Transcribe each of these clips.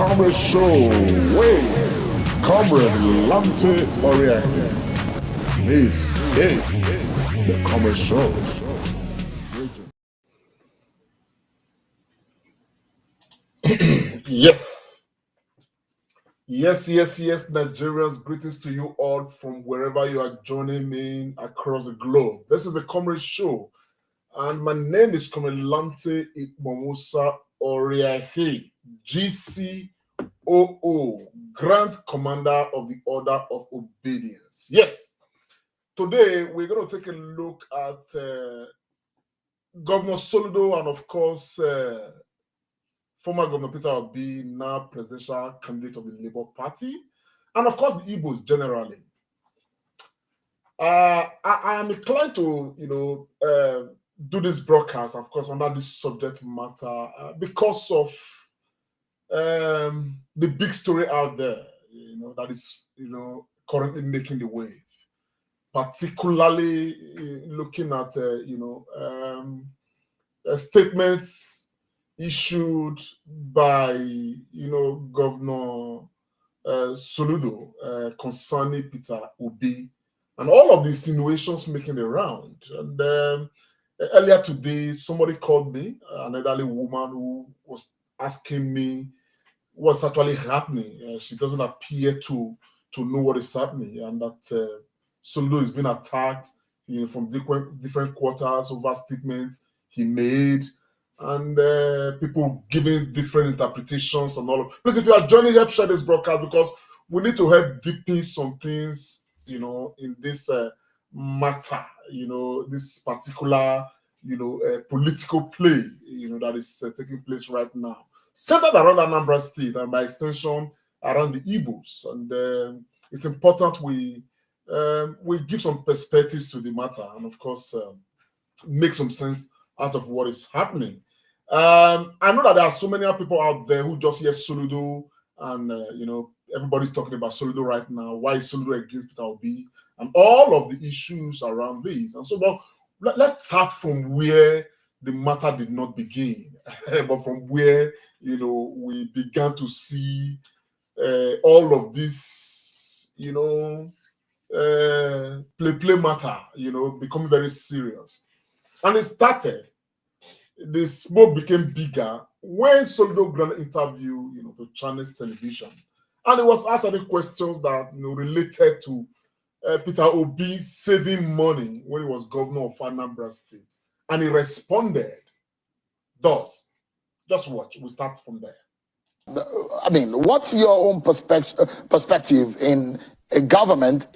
Comrade Show with Comrade Lante Oriake. This is the Comrade Show. Yes. Yes, Nigerians, greetings to you all from wherever you are joining me across the globe. This is the Comrade Show, and my name is Comrade Lante Ikmomusa Oriahe, GCOO, Grand Commander of the Order of Obedience. Yes, today we're going to take a look at Governor Soludo and, of course, former Governor Peter Obi, now presidential candidate of the Labour Party, and of course the Igbos generally. I am inclined to, do this broadcast, of course, under this subject matter because of the big story out there, that is, currently making the wave, particularly looking at, statements issued by, Governor Soludo concerning Peter Obi, and all of the insinuations making the round. And earlier today, somebody called me, an elderly woman who was asking me what's actually happening. She doesn't appear to know what is happening, and that Soludo is being attacked from different quarters over statements he made, and people giving different interpretations and all of. Please, if you are joining, help share this broadcast, because we need to help deepen some things, in this matter, this particular, political play, that is taking place right now, centered around Anambra State and by extension around the Igbos. And it's important we give some perspectives to the matter, and of course make some sense out of what is happening. I know that there are so many people out there who just hear Soludo, and everybody's talking about Soludo right now. Why is Soludo against Peter Obi, and all of the issues around this? And so, let's start from where the matter did not begin, but from where we began to see all of this, play matter, becoming very serious. And it started. The smoke became bigger when Soludo granted an interview, to Channels Television, and it was asked any questions that related to Peter Obi saving money when he was governor of Anambra State, and he responded. Thus, just watch. We'll start from there. I mean, what's your own perspective in a government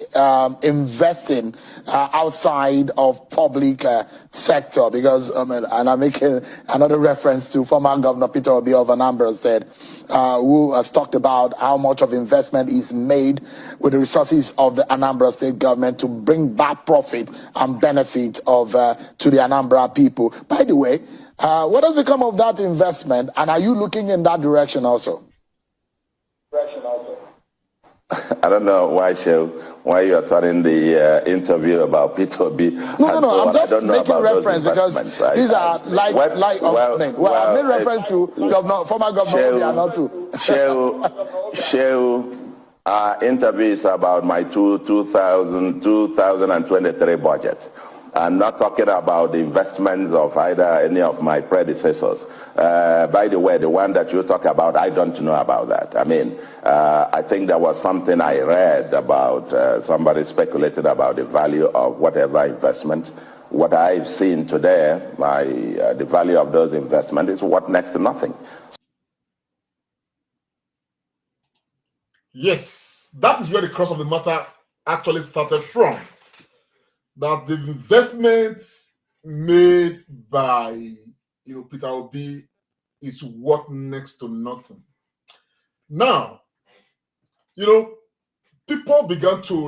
investing outside of public sector? Because, and I'm making another reference to former Governor Peter Obi of Anambra State, who has talked about how much of investment is made with the resources of the Anambra State government to bring back profit and benefit of to the Anambra people. By the way, what has become of that investment, and are you looking in that direction also? I don't know why you are turning the interview about Peter Obi. No, I'm just making reference because these are light opening. Well, I made reference to former Governor Obi and not to. Interview is about my 2023 budget. I'm not talking about the investments of either any of my predecessors. By the way, the one that you talk about, I don't know about that. I mean, I think there was something I read about, somebody speculated about the value of whatever investment. What I've seen today, the value of those investments is worth next to nothing. Yes, that is where the crux of the matter actually started from. That the investments made by Peter Obi is worth next to nothing. Now, people began to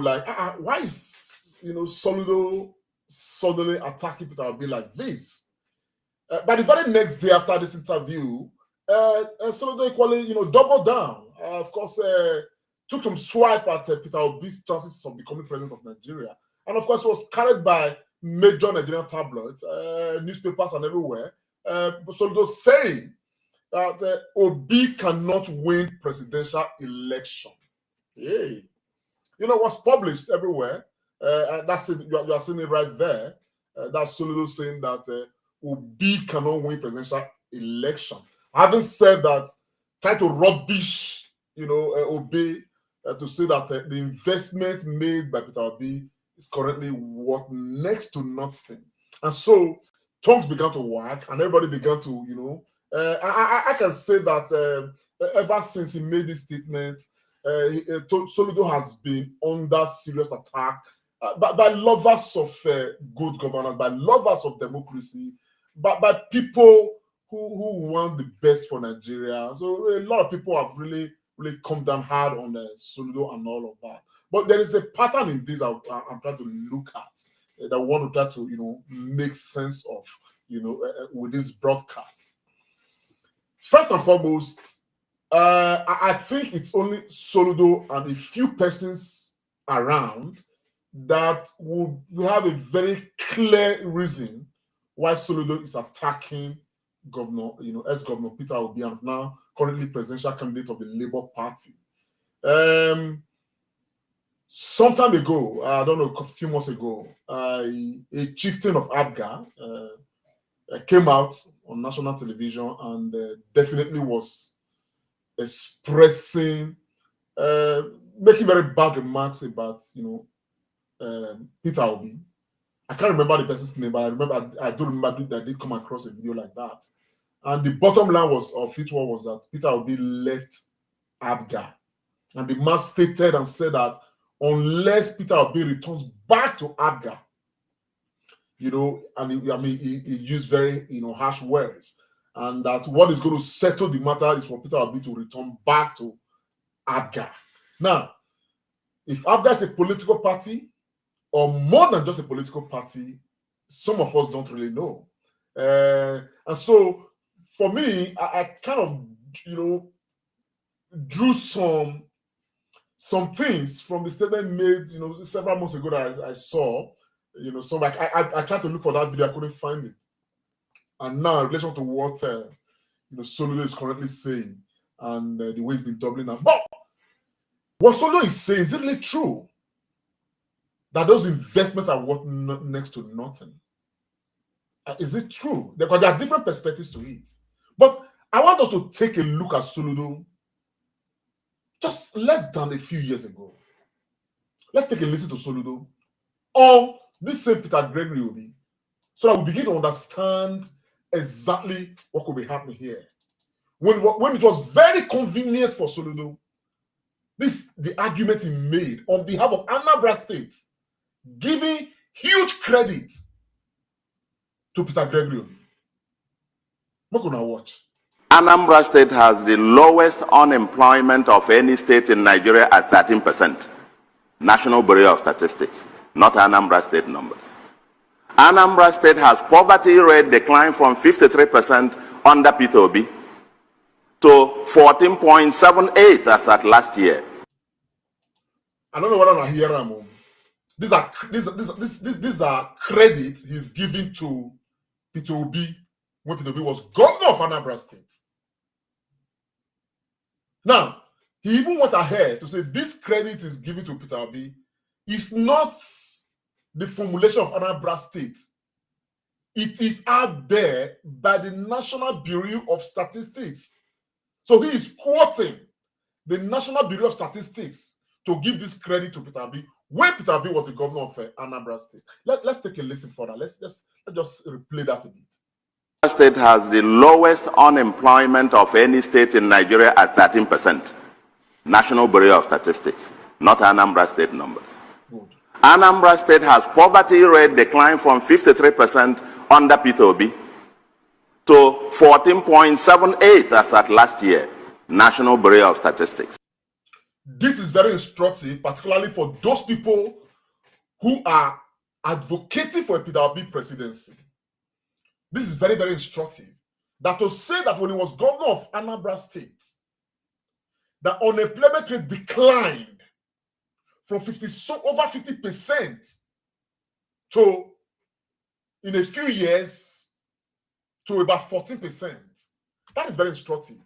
why is Soludo suddenly attacking Peter Obi like this? By the very next day after this interview, Soludo equally doubled down. Of course, took some swipe at Peter Obi's chances of becoming president of Nigeria. And of course, it was carried by major Nigerian tabloids, newspapers, and everywhere. Soludo saying that Obi cannot win presidential election. Hey, you know what's published everywhere? And that's it. You are seeing it right there. That's Soludo saying that Obi cannot win presidential election. Having said that, try to rubbish, Obi to say that the investment made by Peter Obi is currently worth next to nothing. And so tongues began to wag, and everybody began to, I can say that ever since he made this statement, Soludo has been under serious attack by lovers of good governance, by lovers of democracy, by people who want the best for Nigeria. So a lot of people have really come down hard on Soludo and all of that. But there is a pattern in this I'm trying to look at that I want to try to make sense of with this broadcast. First and foremost, I think it's only Soludo and a few persons around that we have a very clear reason why Soludo is attacking Governor, ex-Governor Peter Obi, and now currently presidential candidate of the Labour Party. Some time ago, I don't know, a few months ago, a chieftain of Abga came out on national television and definitely was expressing, making very bad remarks about, Peter Obi. I can't remember the person's name, but I do remember that I did come across a video like that. And the bottom line of it was that Peter Obi left Abga. And the man stated and said that unless Peter Obi returns back to Abga, and he used very, harsh words, and that what is going to settle the matter is for Peter Obi to return back to Abga. Now, if Abga is a political party, or more than just a political party, some of us don't really know. And so, for me, I kind of, drew some things from the statement made, several months ago that I saw. So I tried to look for that video, I couldn't find it. And now, in relation to what Soludo is currently saying and the way it's been doubling up. But what Soludo is saying, is it really true that those investments are worth next to nothing? Is it true? Because there are different perspectives to it. But I want us to take a look at Soludo just less than a few years ago. Let's take a listen to Soludo on this same Peter Gregory Obi, so that we begin to understand exactly what could be happening here. When it was very convenient for Soludo, the argument he made on behalf of Anambra State, giving huge credit to Peter Gregory Obi. What can I watch? Anambra State has the lowest unemployment of any state in Nigeria at 13%. National Bureau of Statistics, not Anambra State numbers. Anambra State has poverty rate declined from 53% under Peter Obi to 14.78 as at last year. I don't know what I hear, Ramon. These are credits he's giving to Peter Obi when Peter Obi was governor of Anambra State. Now, he even went ahead to say this credit is given to Peter Obi is not the formulation of Anambra State. It is out there by the National Bureau of Statistics. So he is quoting the National Bureau of Statistics to give this credit to Peter Obi when Peter Obi was the governor of Anambra State. Let's take a listen for that. Let's just replay that a bit. State has the lowest unemployment of any state in Nigeria at 13%. National Bureau of Statistics, not Anambra State numbers. Good. Anambra State has poverty rate declined from 53% under Peter Obi to 14.78 as at last year. National Bureau of Statistics. This is very instructive, particularly for those people who are advocating for a Peter Obi presidency. This is very, very instructive. That to say that when he was governor of Anambra State, the unemployment rate declined from over 50% to, in a few years, to about 14%. That is very instructive.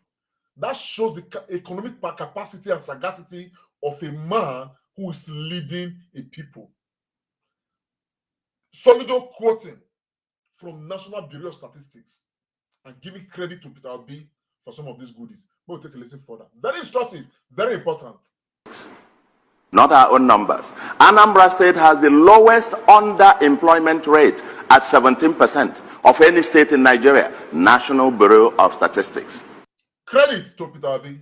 That shows the economic capacity and sagacity of a man who is leading a people. Soludo quoting from National Bureau of Statistics and giving credit to Peter Obi for some of these goodies. We'll take a listen further. Very instructive, very important. Not our own numbers. Anambra State has the lowest underemployment rate at 17% of any state in Nigeria. National Bureau of Statistics. Credit to Peter Obi.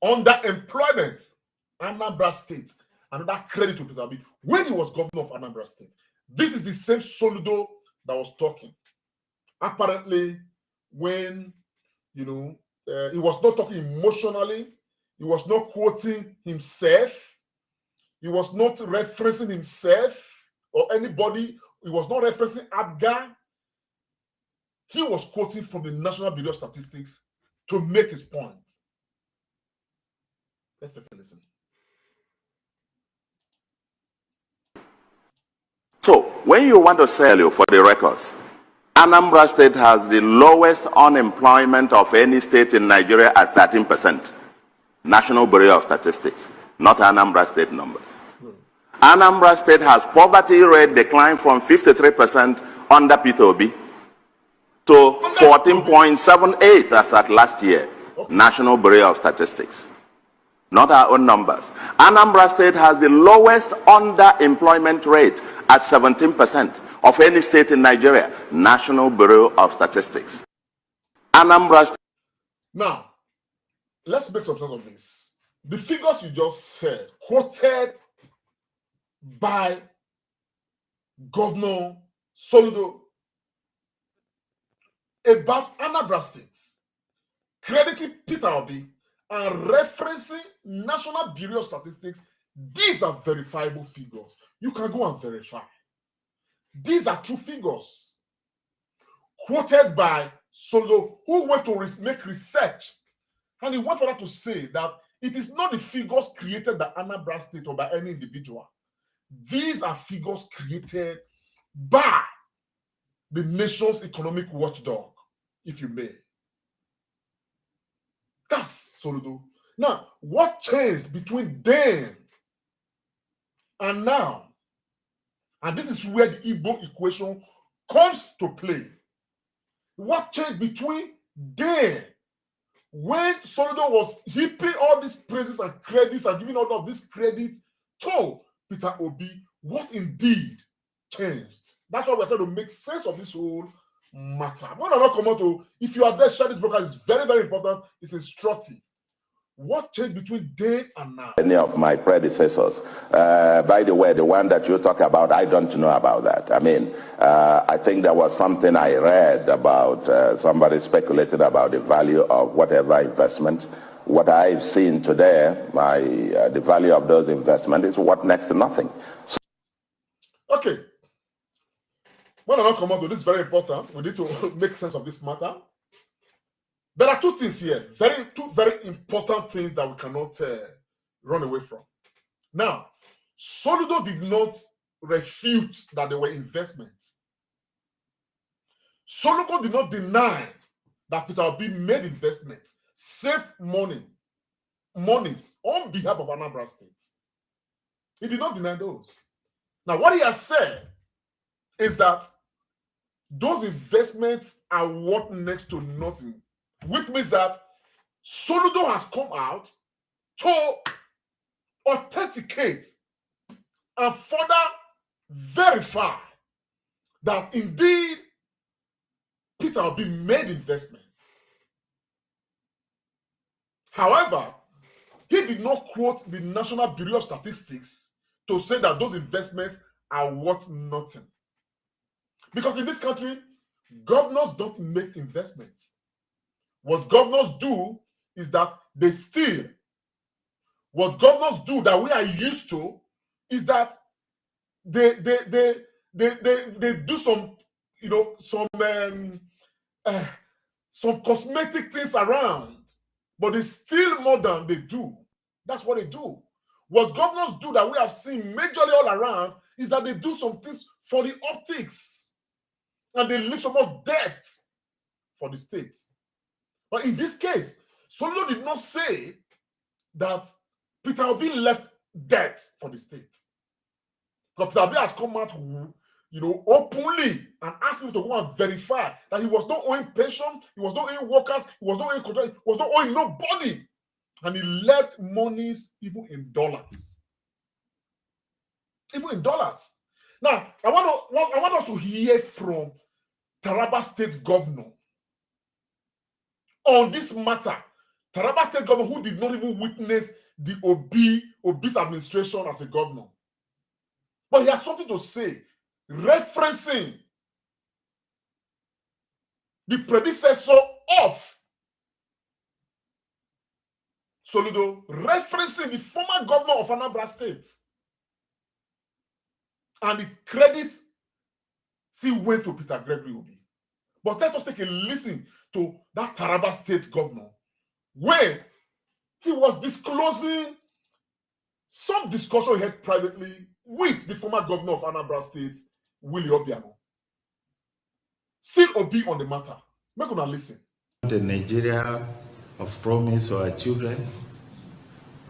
Underemployment, Anambra State. Another credit to Peter Obi when he was governor of Anambra State. This is the same Soludo that was talking. Apparently, when he was not talking emotionally, he was not quoting himself, he was not referencing himself or anybody, he was not referencing Abga. He was quoting from the National Bureau of Statistics to make his point. Let's take a listen. So, when you want to sell you for the records, Anambra State has the lowest unemployment of any state in Nigeria at 13%. National Bureau of Statistics, not Anambra State numbers. Anambra State has poverty rate declined from 53% under Peter Obi to 14.78 as at last year. National Bureau of Statistics, not our own numbers. Anambra State has the lowest underemployment rate at 17% of any state in Nigeria. National Bureau of Statistics. Anambra State. Now, let's make some sense of this. The figures you just heard, quoted by Governor Soludo about Anambra State, crediting Peter Obi and referencing National Bureau of Statistics, these are verifiable figures. You can go and verify. These are true figures quoted by Soludo, who went to make research. And he went further to say that it is not the figures created by Anambra State or by any individual. These are figures created by the nation's economic watchdog, if you may. That's Soludo. Now, what changed between then and now? And this is where the Igbo equation comes to play. What changed between then, when Soludo was heaping all these praises and credits and giving all of this credit to Peter Obi, what indeed changed? That's why we're trying to make sense of this whole matter. When I not come out to, if you are there, share this broadcast. It's very, very important. It's instructive. What changed between then and now? Any of my predecessors. By the way, the one that you talk about, I don't know about that. I mean, I think there was something I read about, somebody speculated about the value of whatever investment. What I've seen today, the value of those investments is worth next to nothing. Okay. When I not come out to this, is very important. We need to make sense of this matter. There are two things here, two very important things that we cannot run away from. Now, Soludo did not refute that there were investments. Soludo did not deny that Peter Obi made investments, saved monies on behalf of Anambra State. He did not deny those. Now, what he has said is that those investments are worth next to nothing, which means that Soludo has come out to authenticate and further verify that indeed Peter Obi made investments. However, he did not quote the National Bureau of Statistics to say that those investments are worth nothing. Because in this country, governors don't make investments. What governors do is that they steal. What governors do that we are used to is that they do some, some cosmetic things around, but they steal more than they do. That's what they do. What governors do that we have seen majorly all around is that they do some things for the optics, and they leave so much debt for the states. But in this case, Soludo did not say that Peter Obi left debt for the state. Because Peter Obi has come out, openly and asked people to go and verify that he was not owing pension, he was not owing workers, he was not owing contract, he was not owing nobody. And he left monies even in dollars. Even in dollars. Now, I want us to hear from Taraba State Governor on this matter. Taraba State Governor who did not even witness the Obi's administration as a governor. But he has something to say, referencing the predecessor of Soludo, referencing the former governor of Anambra State. And the credit still went to Peter Gregory Obi. But let us take a listen to that Taraba State governor when he was disclosing some discussion he had privately with the former governor of Anambra State, Willie Obiano. Still Obi on the matter. Make una listen. The Nigeria of promise for our children,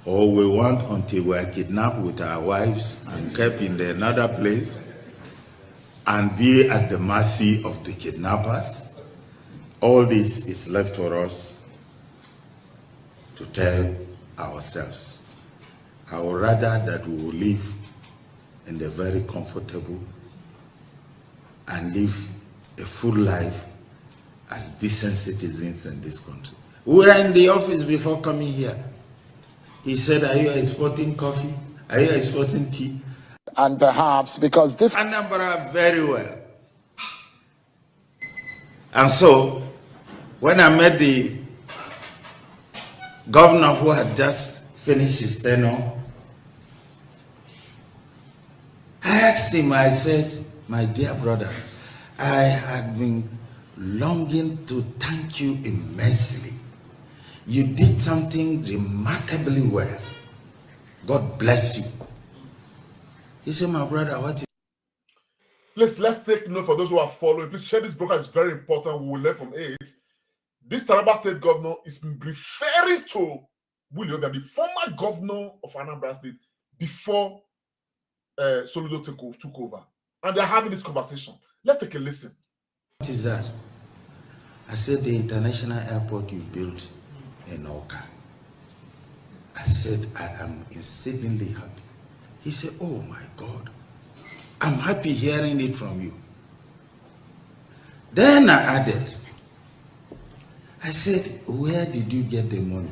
or we want until we are kidnapped with our wives and kept in another place and be at the mercy of the kidnappers. All this is left for us to tell ourselves. I would rather that we will live in the very comfortable and live a full life as decent citizens in this country. We were in the office before coming here. He said, are you exporting coffee? Are you exporting tea? And perhaps because this Anambra very well. And so, when I met the governor who had just finished his tenure, I asked him, I said, my dear brother, I had been longing to thank you immensely. You did something remarkably well. God bless you. He said, my brother, what is... Please, let's take note for those who are following. Please share this broadcast. It's very important. We will learn from it. This Taraba State governor is referring to Willie Obiano, the former governor of Anambra State, before Soludo took over. And they're having this conversation. Let's take a listen. What is that? I said, the international airport you built in Oka. I said, I am exceedingly happy. He said, oh my God, I'm happy hearing it from you. Then I added, I said, where did you get the money?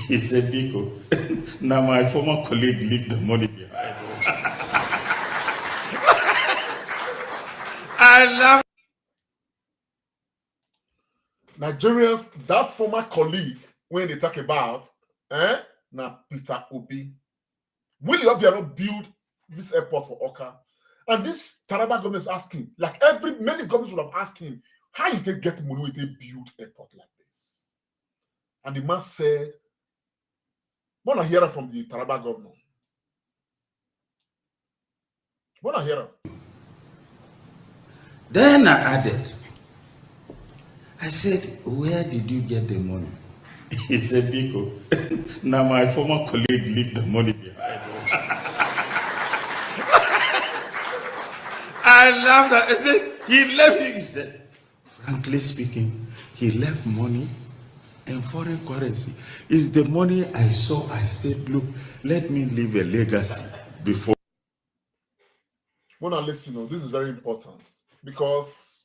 He said, Biko, now my former colleague left the money behind. I love Nigerians, that former colleague, when they talk about, now Peter Obi. Willie Obiano build this airport for Oka. And this Taraba government is asking, like many governments would have asked him, how you take get money with a build airport like this? And the man said, want to hear it from the Taraba governor. Want to hear it. Then I added, I said, where did you get the money? He said, Biko, now my former colleague left the money behind. I laughed at it. I said, he left it. He said, frankly speaking, he left money in foreign currency. It's the money I saw. I said, look, let me leave a legacy before. When I listen, this is very important because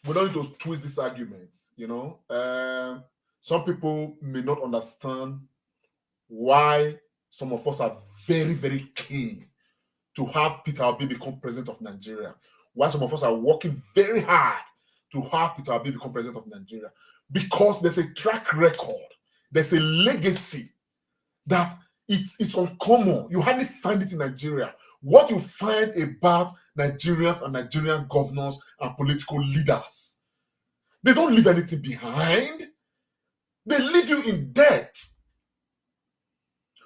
we don't need to twist this argument, some people may not understand why some of us are very, very keen to have Peter Obi become president of Nigeria. Why some of us are working very hard to have Peter Obi become president of Nigeria. Because there's a track record, there's a legacy that it's uncommon. You hardly find it in Nigeria. What you find about Nigerians and Nigerian governors and political leaders, they don't leave anything behind. They leave you in debt.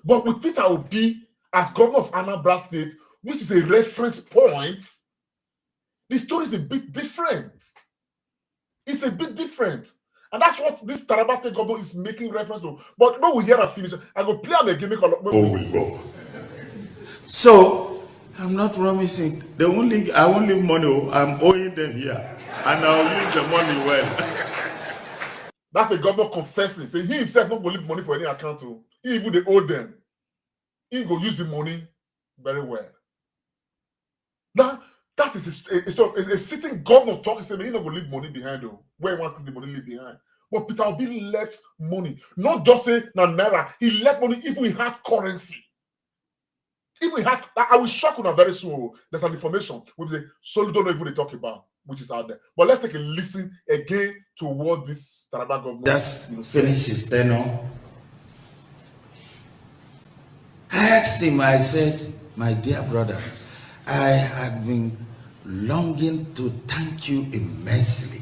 But with Peter Obi as governor of Anambra State, which is a reference point, the story is a bit different. It's a bit different. And that's what this Taraba State governor is making reference to. But when we hear and finish, I go play them again. Oh, we go. So I'm not promising. I won't leave money. I'm owing them here, and I'll use the money well. That's a governor confessing. Say he himself not going to leave money for any account. He even they owe them. He go use the money very well. Now that is a sitting governor talking. Say he not going to leave money behind. Where he wants the money leave behind. But Peter Obi left money. Not just say na naira. He left money even he had currency. If we had, I will shock you very soon. There's an information which the Soludo don't even they talk about, which is out there. But let's take a listen again to what this Taraba government just finish his tenure. I asked him, I said, my dear brother, I had been longing to thank you immensely.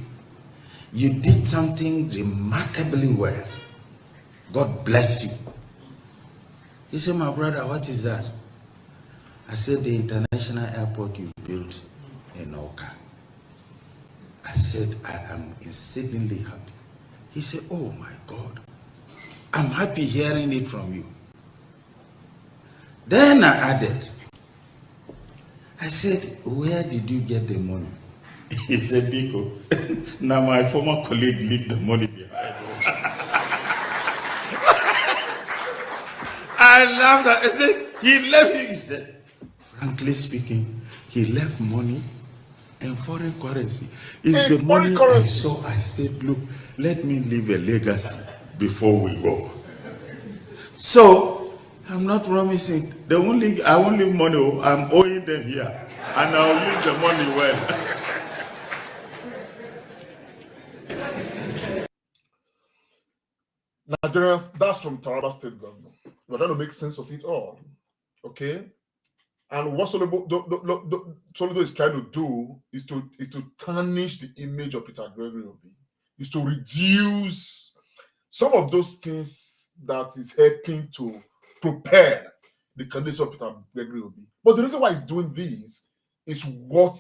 You did something remarkably well. God bless you. He said, my brother, what is that? I said, the international airport you built in Oka. I said, I am exceedingly happy. He said, oh my God, I'm happy hearing it from you. Then I added, I said, where did you get the money? He said, Biko, now my former colleague left the money behind. I laughed at it. I said, he left it. He said, frankly speaking, he left money in foreign currency. It's the money I saw. I said, look, let me leave a legacy before we go. So I'm not promising. I won't leave money. I'm owing them here, and I'll use the money well. Nigerians, that's from Taraba State government. We're trying to make sense of it all. Okay? And what Soludo is trying to do is to tarnish the image of Peter Gregory Obi. Is to reduce some of those things that is helping to prepare the candidacy of Peter Gregory Obi. But the reason why he's doing this is what,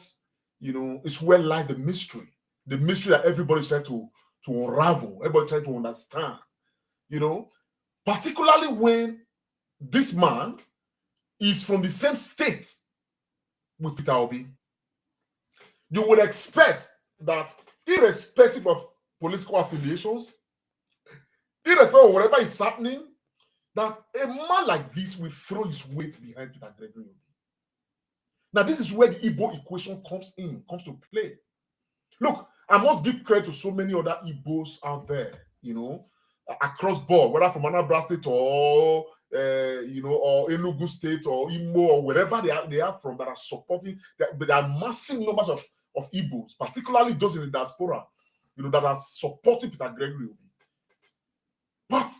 is where lies the mystery. The mystery that everybody's trying to unravel, everybody's trying to understand. Particularly when this man is from the same state with Peter Obi. You would expect that, irrespective of political affiliations, irrespective of whatever is happening, that a man like this will throw his weight behind Peter Gregory Obi. Now, this is where the Igbo equation comes to play. Look, I must give credit to so many other Igbos out there, across board, whether from Anambra State or or Enugu State or Imo or wherever they are from, that are supporting. There are massive numbers of Igbos, particularly those in the diaspora, that are supporting Peter Gregory Obi. But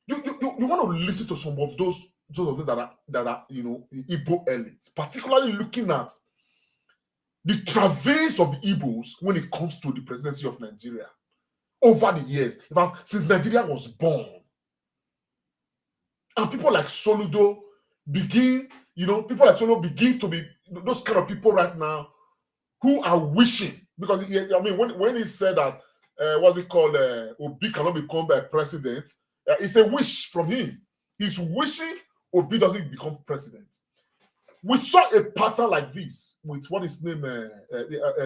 you want to listen to some of those of them that are Igbo elites, particularly looking at the travails of the Igbos when it comes to the presidency of Nigeria over the years, in fact, since Nigeria was born. And people like Soludo begin to be those kind of people right now who are wishing, because when he said that what's it called, Obi cannot become a president, it's a wish from him. He's wishing Obi doesn't become president. We saw a pattern like this with what is named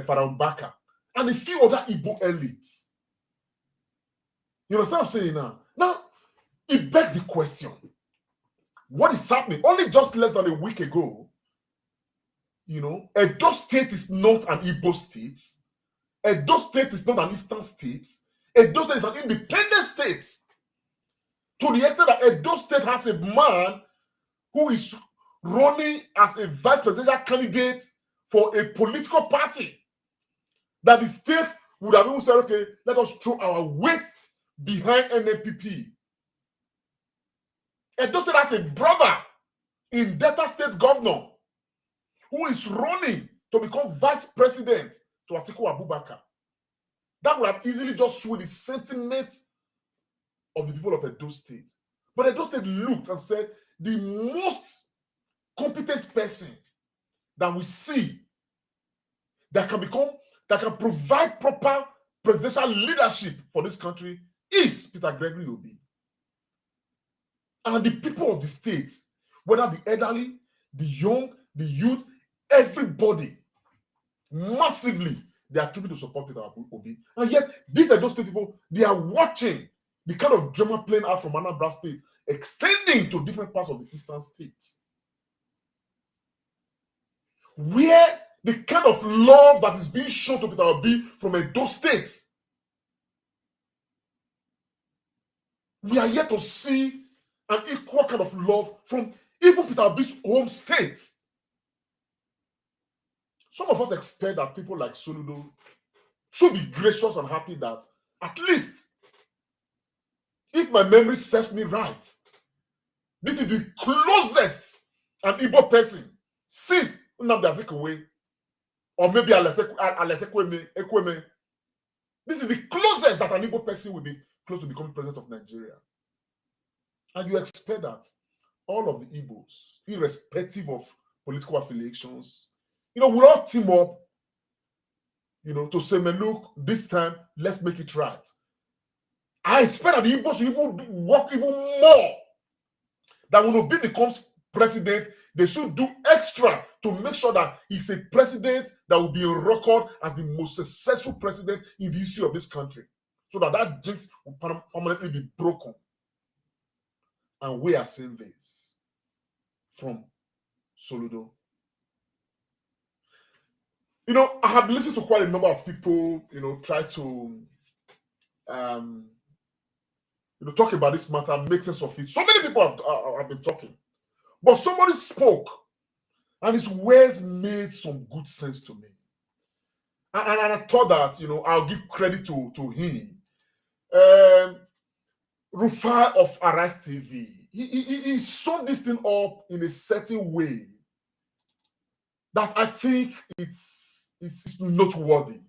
Pharaoh Baka and a few other Igbo elites. You understand what I'm saying now? Now, it begs the question. What is happening? Only just less than a week ago, Edo State is not an Igbo state. Edo State is not an Eastern state. Edo State is an independent state. To the extent that Edo State has a man who is running as a vice presidential candidate for a political party, that the state would have even said, okay, let us throw our weight behind NNPP. Edo State has a brother in Delta State governor who is running to become vice president to Atiku Abubakar. That would have easily just swayed the sentiment of the people of Edo State. But Edo State looked and said, the most competent person that we see that can provide proper presidential leadership for this country is Peter Gregory Obi. And the people of the state, whether the elderly, the young, the youth, everybody, massively, they are trooping to support Peter Obi. And yet, these are those people, they are watching the kind of drama playing out from Anambra State, extending to different parts of the eastern states, where the kind of love that is being shown to Peter Obi from those states, we are yet to see an equal kind of love from even Peter Obi's home state. Some of us expect that people like Soludo should be gracious and happy that at least, if my memory serves me right, this is the closest an Igbo person since Nnamdi Azikiwe, or maybe Alese Ekweme. This is the closest that an Igbo person will be close to becoming president of Nigeria. And you expect that all of the Igbos, irrespective of political affiliations, will all team up, to say, man, look, this time, let's make it right. I expect that the Igbos should even work even more. That when Obi becomes president, they should do extra to make sure that he's a president that will be on record as the most successful president in the history of this country. So that jinx will permanently be broken. And we are seeing this from Soludo. I have listened to quite a number of people, try to, talk about this matter, make sense of it. So many people have been talking. But somebody spoke, and his words made some good sense to me. And I thought that, I'll give credit to him. Rufai of Arise TV, he summed this thing up in a certain way that I think it's noteworthy.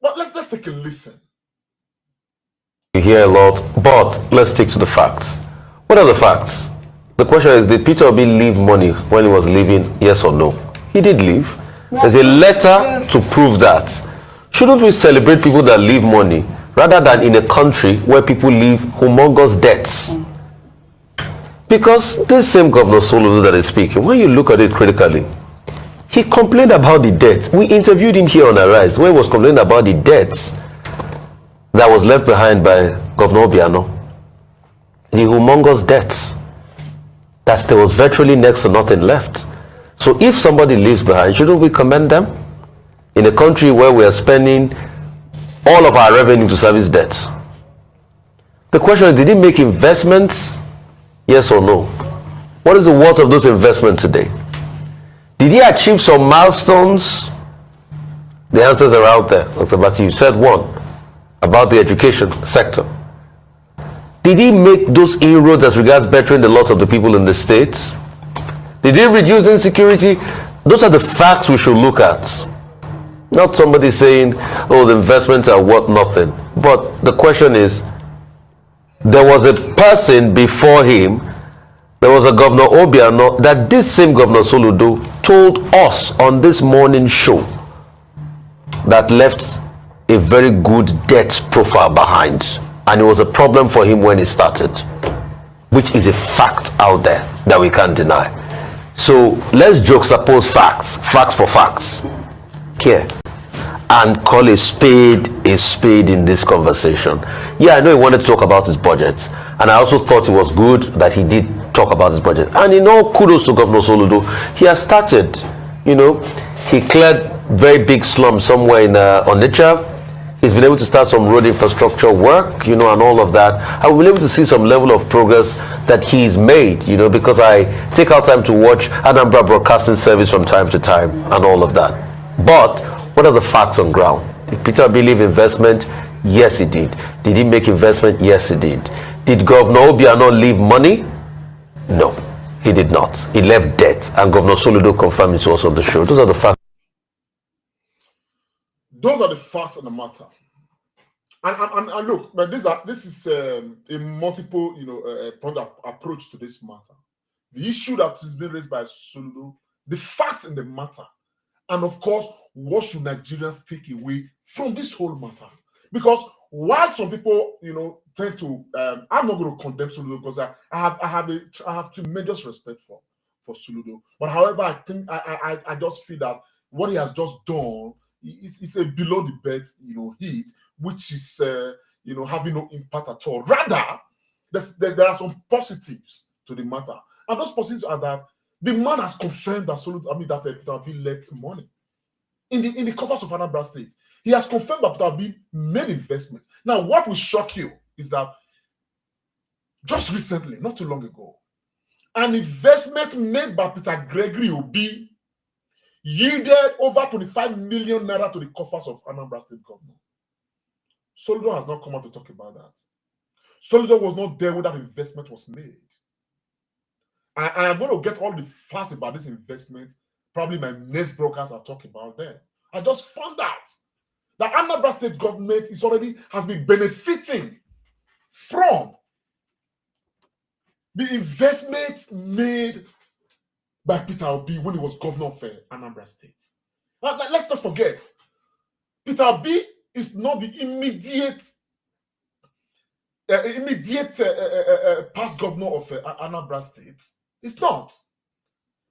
But let's take a listen. You hear a lot, but let's stick to the facts. What are the facts? The question is, did Peter Obi leave money when he was leaving? Yes or no? He did leave. There's a letter to prove that. Shouldn't we celebrate people that leave money rather than in a country where people leave humongous debts? Because this same Governor Soludo that is speaking, when you look at it critically, he complained about the debts. We interviewed him here on Arise, where he was complaining about the debts that was left behind by Governor Obiano. The humongous debts. That there was virtually next to nothing left. So if somebody leaves behind, shouldn't we commend them? In a country where we are spending all of our revenue to service debts. The question is, did he make investments? Yes or no? What is the worth of those investments today? Did he achieve some milestones? The answers are out there. Dr. Bati, you said one about the education sector. Did he make those inroads as regards bettering the lot of the people in the states? Did he reduce insecurity? Those are the facts we should look at. Not somebody saying, oh, the investments are worth nothing. But the question is, there was a person before him, there was a Governor Obiano, that this same Governor Soludo told us on this morning show that left a very good debt profile behind. And it was a problem for him when he started, which is a fact out there that we can't deny. So let's juxtapose facts for facts here, and call a spade in this conversation. Yeah, I know he wanted to talk about his budget, and I also thought it was good that he did talk about his budget. And kudos to Governor Soludo. He has started, he cleared very big slums somewhere in Onitsha. He's been able to start some road infrastructure work, and all of that. I will be able to see some level of progress that he's made, because I take out time to watch Anambra Broadcasting Service from time to time and all of that. But what are the facts on ground? Did Peter Obi leave investment? Yes, he did. Did he make investment? Yes, he did. Did Governor Obiano leave money? No, he did not. He left debt, and Governor Soludo confirmed it to us on the show. Those are the facts. Those are the facts of the matter. And look, man, this is a multiple, approach to this matter. The issue that is being raised by Soludo, the facts in the matter, and of course, what should Nigerians take away from this whole matter? Because while some people, tend to, I'm not going to condemn Soludo because I have tremendous respect for Soludo. But however, I think I just feel that what he has just done is a below the belt, hit, which is having no impact at all. Rather, there are some positives to the matter, and those positives are that the man has confirmed that that Peter Obi left money in the coffers of Anambra State. He has confirmed that Peter Obi made investments. Now, what will shock you is that just recently, not too long ago, an investment made by Peter Gregory Obi yielded over 25 million naira to the coffers of Anambra State government. Soludo has not come out to talk about that. Soludo was not there when that investment was made. I am going to get all the facts about this investment. Probably my next brokers are talking about them. I just found out that Anambra State government has been benefiting from the investment made by Peter Obi when he was governor of Anambra State. Let's not forget, Peter Obi is not the immediate past governor of Anambra State. It's not.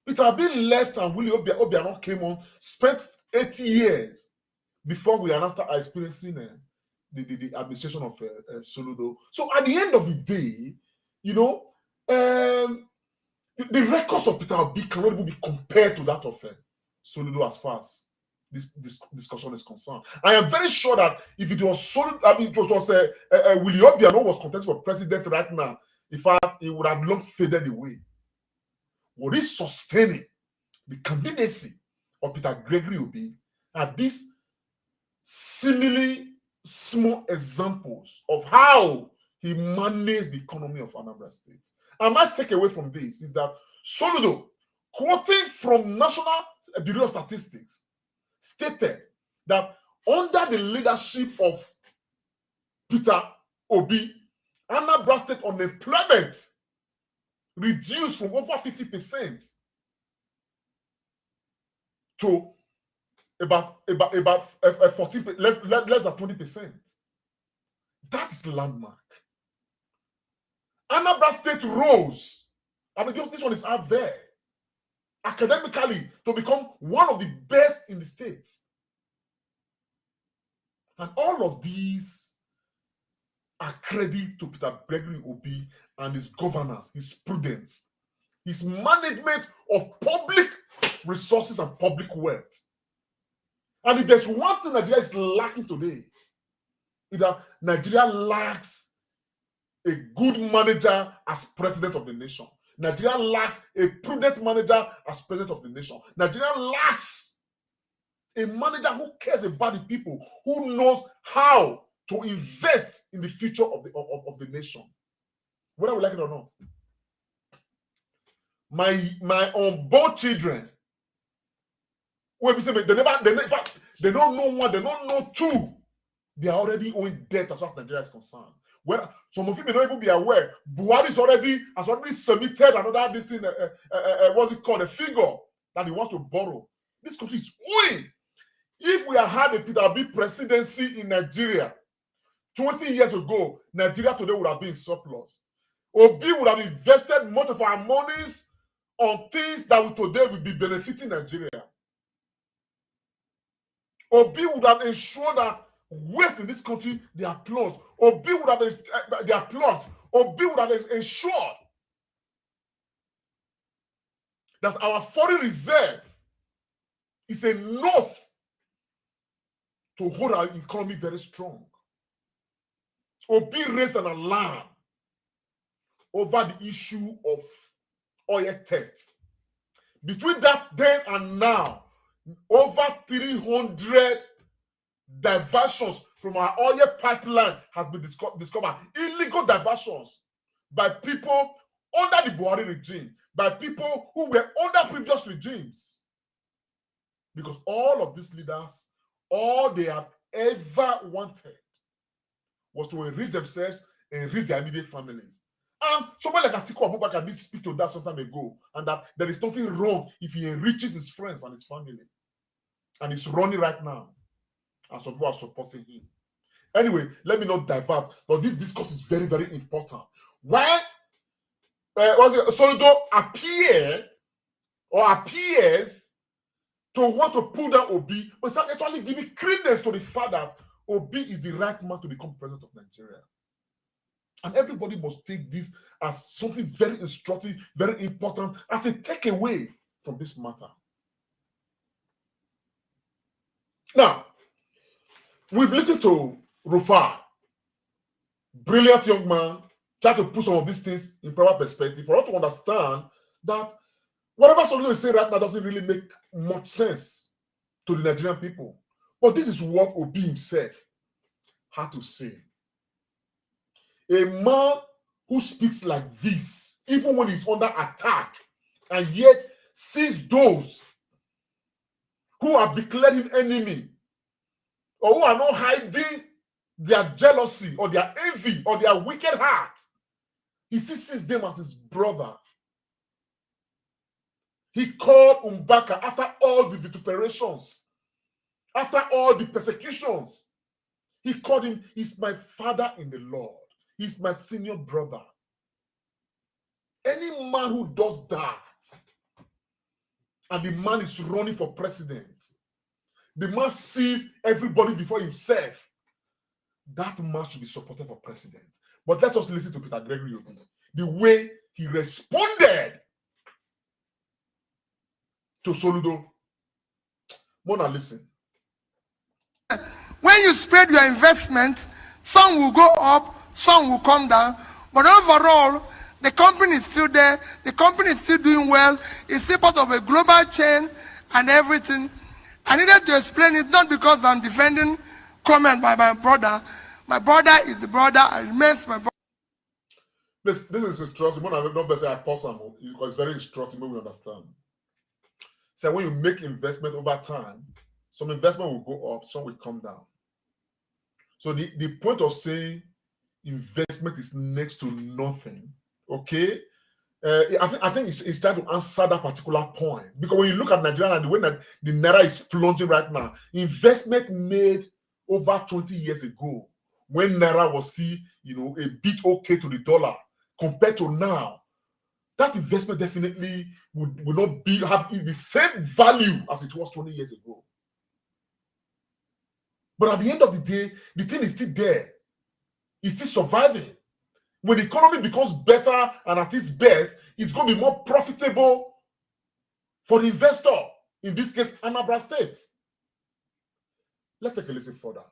Peter Obi left and Willie Obiano came on, spent 80 years before we announced our experiencing the administration of Soludo. So at the end of the day, the records of Peter Obi cannot even be compared to that of Soludo as far as this discussion is concerned. I am very sure that if it was Soludo, it was Willie Obiano was contesting for president right now, in fact, it would have long faded away. What is sustaining the candidacy of Peter Gregory Obi are these seemingly small examples of how he managed the economy of Anambra State. And my takeaway from this is that Soludo, quoting from National Bureau of Statistics, stated that under the leadership of Peter Obi, Anambra State unemployment reduced from over 50% to about 14, less than 20%. That is landmark. Anambra State rose. This one is out there academically to become one of the best in the states. And all of these are credit to Peter Gregory Obi and his governance, his prudence, his management of public resources and public wealth. And if there's one thing Nigeria is lacking today, is that Nigeria lacks a good manager as president of the nation. Nigeria lacks a prudent manager as president of the nation. Nigeria lacks a manager who cares about the people, who knows how to invest in the future of the nation, whether we like it or not. My unborn children, they don't know one, they don't know two. They are already owing debt as far as Nigeria is concerned. Well, some of you may not even be aware. Buhari has already submitted another what's it called, a figure that he wants to borrow. This country is owing. If we had had a Peter Obi presidency in Nigeria 20 years ago, Nigeria today would have been in surplus. Obi would have invested much of our monies on things that today will be benefiting Nigeria. Obi would have ensured that waste in this country, they are plugged. Obi would have Obi would have ensured that our foreign reserve is enough to hold our economy very strong. Obi raised an alarm over the issue of oil theft. Between that then and now, over 300 diversions from our oil pipeline has been discovered. Illegal diversions by people under the Buhari regime, by people who were under previous regimes. Because all of these leaders, all they have ever wanted was to enrich themselves and enrich their immediate families. And somebody like Atiku Abubakar did speak to that some time ago, and that there is nothing wrong if he enriches his friends and his family. And he's running right now, and some people are supporting him. Anyway, let me not divert, but this discourse is very, very important. Why Soludo appears to want to pull down Obi, but it's actually giving credence to the fact that Obi is the right man to become president of Nigeria. And everybody must take this as something very instructive, very important, as a takeaway from this matter. Now, we've listened to Rufai, brilliant young man, try to put some of these things in proper perspective for us to understand that whatever Soludo is saying right now doesn't really make much sense to the Nigerian people. But this is what Obi himself had to say. A man who speaks like this, even when he's under attack, and yet sees those who have declared him enemy, or who are not hiding their jealousy or their envy or their wicked heart, he sees them as his brother. He called Mbaka after all the vituperations, after all the persecutions. He called him, he's my father in the Lord. He's my senior brother. Any man who does that, and the man is running for president, the man sees everybody before himself, that man should be supported for president. But let us listen to Peter Gregory Obi, the way he responded to Soludo. Mona, listen. When you spread your investment, some will go up, some will come down, but overall, the company is still there, the company is still doing well, it's still part of a global chain and everything. I needed to explain it not because I'm defending comment by my brother. My brother is the brother, I remains my brother. This is instructive. Mona, don't say I pause because it's very instructive, we understand. So when you make investment over time, some investment will go up, some will come down. So the point of saying investment is next to nothing, okay? I think it's trying to answer that particular point. Because when you look at Nigeria and the way that the Naira is plunging right now, investment made over 20 years ago, when Naira was still, a bit okay to the dollar, compared to now, that investment definitely would not have the same value as it was 20 years ago. But at the end of the day, the thing is still there. It's still surviving. When the economy becomes better and at its best, it's going to be more profitable for the investor, in this case, Anambra State. Let's take a listen further.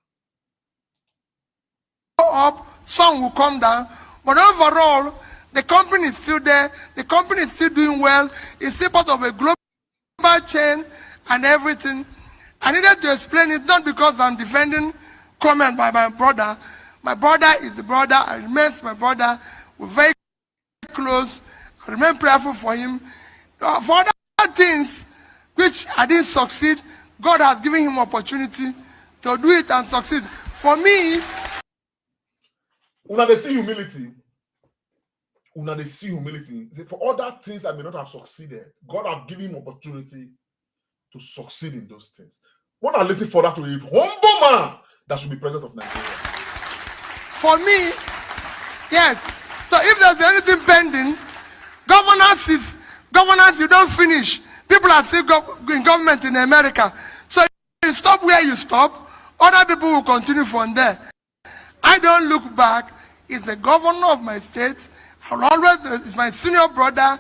Go up, some will come down, but overall, the company is still there, the company is still doing well, it's still part of a global chain and everything. I needed to explain it not because I'm defending comment by my brother. My brother is the brother, I remains my brother. We're very close. I remain prayerful for him. For other things which I didn't succeed, God has given him opportunity to do it and succeed. For me, Una dey see humility. For other things I may not have succeeded, God have given him opportunity to succeed in those things. When I listen further to a humble man that should be president of Nigeria. for me, yes. So if there's anything pending, governance you don't finish. People are still in government in America. So you stop where you stop, other people will continue from there. I don't look back. He's the governor of my state. I'll always, he's my senior brother.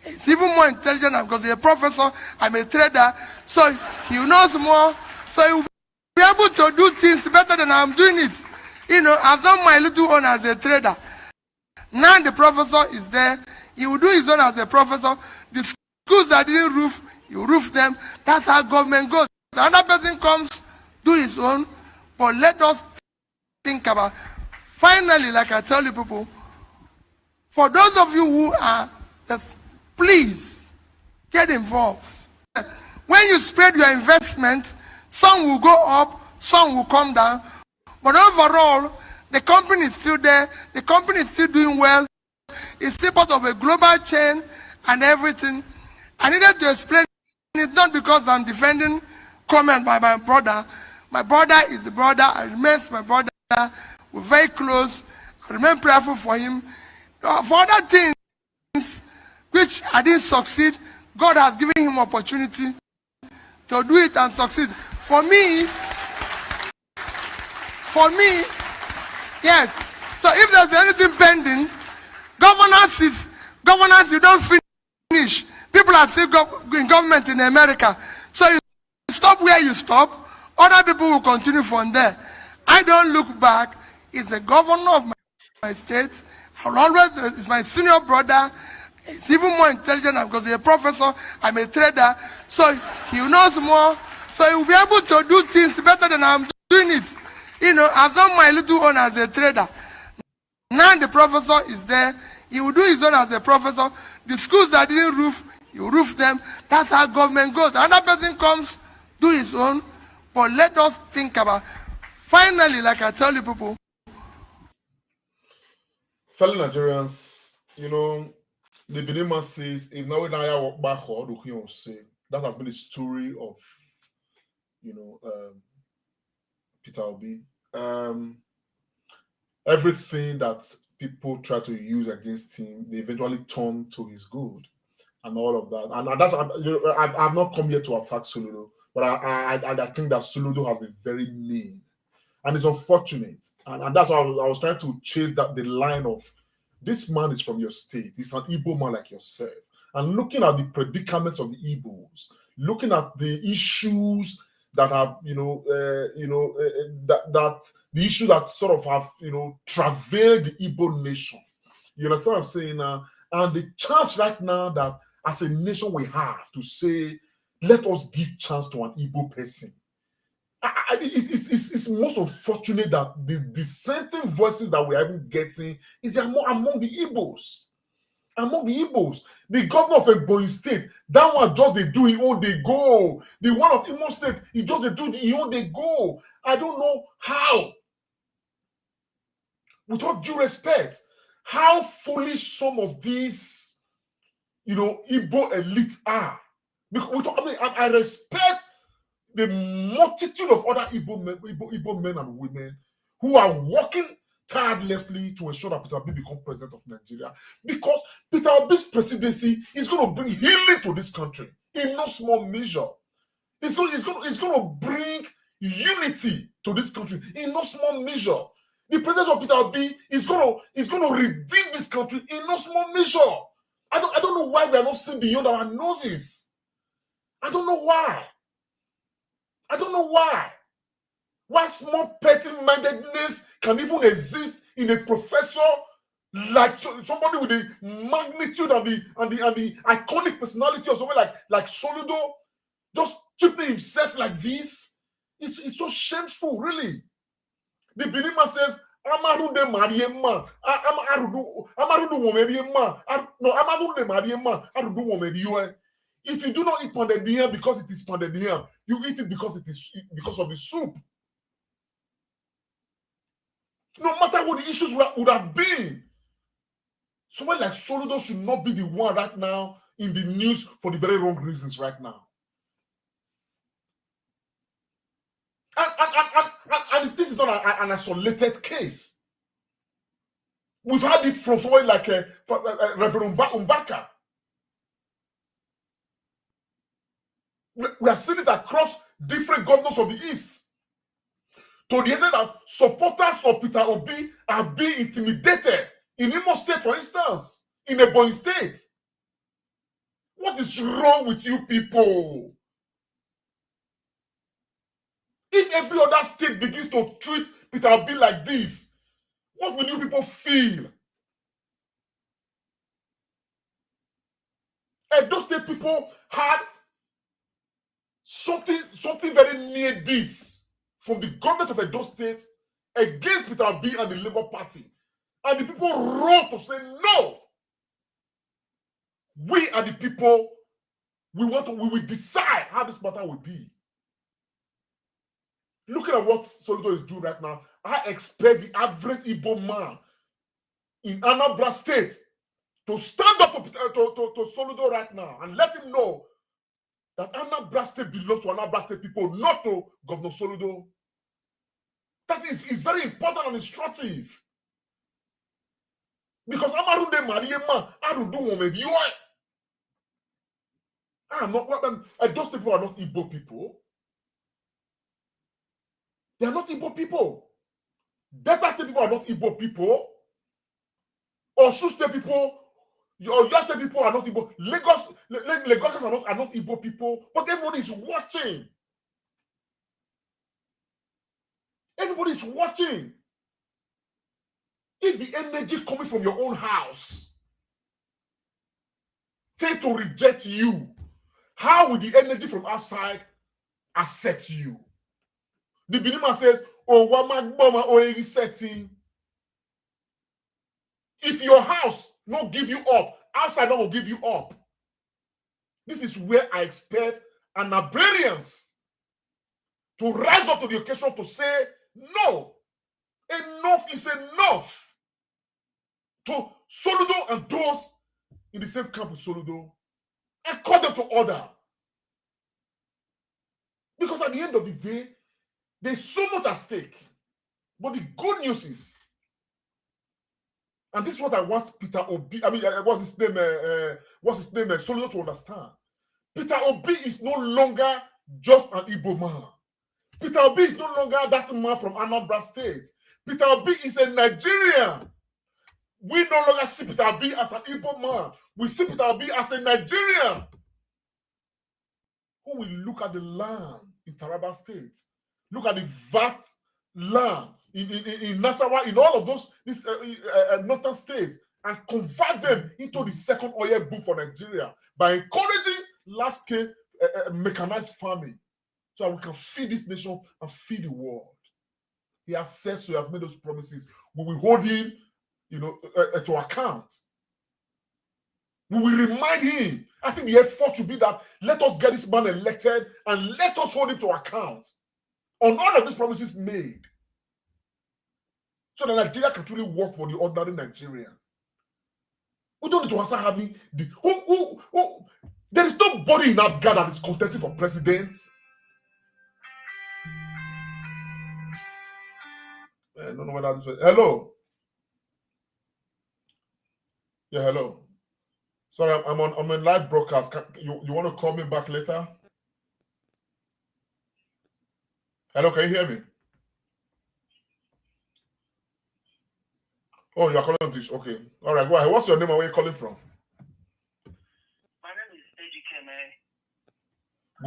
He's even more intelligent because he's a professor. I'm a trader. So he knows more. So he will be able to do things better than I'm doing it. I've done my little own as a trader. Now the professor is there. He will do his own as a professor. The schools that didn't roof, he will roof them. That's how government goes. Another person comes, do his own. But let us think about, finally, like I tell you people, for those of you who are, just please get involved. When you spread your investment, some will go up, some will come down. But overall, the company is still there. The company is still doing well. It's still part of a global chain and everything. I needed to explain it not because I'm defending comment by my brother. My brother is the brother. I remains my brother. We're very close. I remain prayerful for him. For other things which I didn't succeed, God has given him opportunity to do it and succeed. For me, yes. So if there's anything pending, governance, you don't finish. People are still in government in America. So you stop where you stop, other people will continue from there. I don't look back. He's the governor of my state. I'll always, it's my senior brother. He's even more intelligent because he's a professor. I'm a trader. So he knows more. So he will be able to do things better than I'm doing it. You know, I've done my little own as a trader. Now the professor is there. He will do his own as a professor. The schools that didn't roof, he will roof them. That's how government goes. Another person comes, do his own. But let us think about, finally, like I tell you people. Fellow Nigerians, you know, the Benima says, if now I walk back, that has been the story of, you know, Peter Obi. Everything that people try to use against him, they eventually turn to his good and all of that. And that's, you know, I've not come here to attack Soludo, but I think that Soludo has been very mean. And it's unfortunate. And that's why I was trying to chase the line of, this man is from your state. He's an Igbo man like yourself. And looking at the predicaments of the Igbos, looking at the issues that have, that the issue that sort of have, travailed the Igbo nation. You understand what I'm saying now? And the chance right now that as a nation we have to say, let us give chance to an Igbo person. It's most unfortunate that the dissenting voices that we are even getting is among the Igbos. Among the Igbos. The governor of Ebonyi State, that one just they do it all they go. The one of Imo State, he just they do it all they go. I don't know how. With all due respect, how foolish some of these, Igbo elites are. Because I respect the multitude of other Igbo men and women who are working tirelessly to ensure that Peter Obi become president of Nigeria, because Peter Obi's presidency is going to bring healing to this country in no small measure. It's going to bring unity to this country in no small measure. The presence of Peter Obi is going to redeem this country in no small measure. I don't know why we are not seeing beyond our noses. I don't know why. Why small petty-mindedness can even exist in a professor like somebody with the magnitude and the iconic personality of somebody like Soludo, just treating himself like this. It's so shameful, really. The Benima says, Amarude Mariema, Amarudu Womeriema, no, Amarude Mariema, Arudu Womeriue. If you do not eat pounded yam because it is pounded yam, you eat it because because of the soup. No matter what the issues would have been, someone like Soludo should not be the one right now in the news for the very wrong reasons right now. And this is not an isolated case. We've had it from someone like Reverend Umbaka. We are seeing it across different governors of the East. To the extent that supporters of Peter Obi are being intimidated in Imo State, for instance, in Ebonyi State. What is wrong with you people? If every other state begins to treat Peter Obi like this, what will you people feel? And those state people had something very near this from the government of Edo State against Peter Obi and the Labour Party. And the people rose to say, no, we are the people, we will decide how this matter will be. Looking at what Soludo is doing right now, I expect the average Igbo man in Anambra State to stand up to Soludo right now and let him know that Anambra State belongs to Anambra State people, not to Governor Soludo. That is very important and instructive. Because Amarunde Mariema, Arudu Women, you are. I'm not, those people are not Igbo people. They are not Igbo people. Delta State people are not Igbo people. Osun State people, your State people are not Igbo. Lagosians are not Igbo people. But everybody is watching. Everybody is watching. If the energy coming from your own house tend to reject you, how will the energy from outside accept you? The Benima says, "Oh, Wamagboma Oeri setting." If your house not give you up, outside not will give you up. This is where I expect an Abradarians to rise up to the occasion to say, no, enough is enough. To Soludo and those in the same camp with Soludo, and call them to order. Because at the end of the day, there's so much at stake. But the good news is, and this is what I want Peter Obi, what's his name, Soludo to understand. Peter Obi is no longer just an Igbo man. Peter Obi is no longer that man from Anambra State. Peter Obi is a Nigerian. We no longer see Peter Obi as an Igbo man. We see Peter Obi as a Nigerian who will look at the land in Taraba State, look at the vast land in Nasarawa, in all of those northern states, and convert them into the second oil boom for Nigeria by encouraging large-scale mechanized farming, so that we can feed this nation and feed the world. He has said so. He has made those promises. We will hold him, to account. We will remind him. I think the effort should be that let us get this man elected and let us hold him to account on all of these promises made, so that Nigeria can truly work for the ordinary Nigerian. We don't need to answer having the there is nobody in Abga that is contesting for president. I don't know whether this. Hello. Yeah, hello. Sorry, I'm on live broadcast. You want to call me back later? Hello, can you hear me? Oh, you're calling to okay. All right, go ahead. What's your name and where are you calling from? My name is Ejikeme.